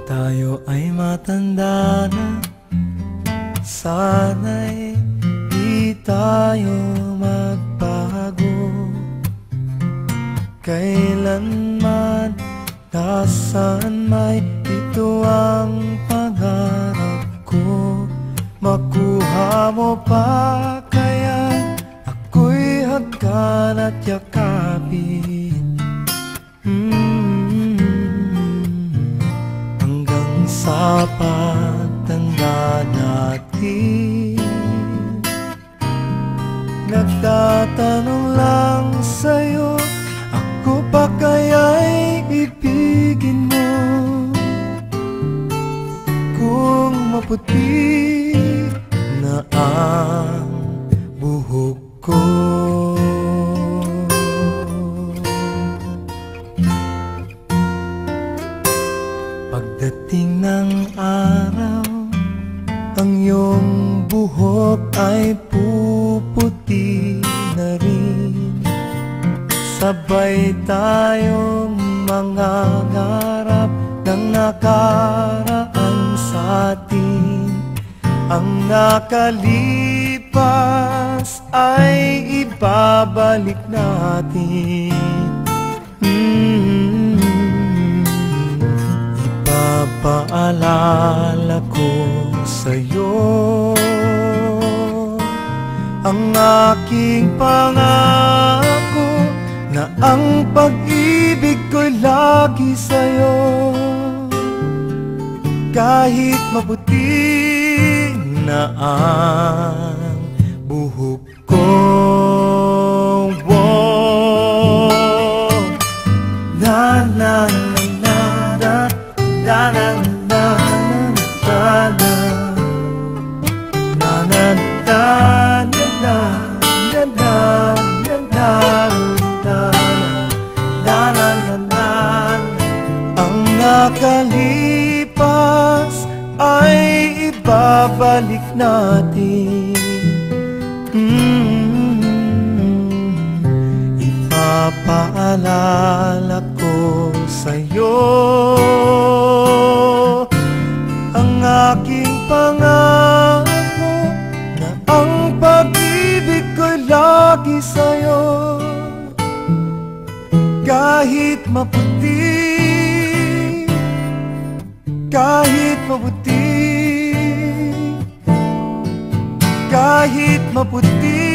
tayo ay matanda na, sana'y di tayo magbago. Kailanman, nasaan may ito ang pangarap ko. Makuha mo pa kaya ako'y hagkan at yakapin. Hanggang sa pagtanda natin, nagtatanong lang sa'yo, ako pa kaya'y ibigin mo? Kung maputi na ang buhok ko, pagdating ng araw, ang iyong buhok ay puputi na rin. Sabay tayong mangangarap ng nakaraan sa atin. Ang nakalipas ay ibabalik natin. Ipapaalala ko sa'yo ang aking pangako, na ang pag-ibig ko'y lagi sa'yo. Kahit maputi na ang buhok ko, na na na na na na na na na na na nakalipas ay ibabalik natin. Ipapaalala ko sa'yo ang aking pangako, na ang pag-ibig ko'y lagi sa'yo. Kahit maputi, kahit maputi, kahit maputi,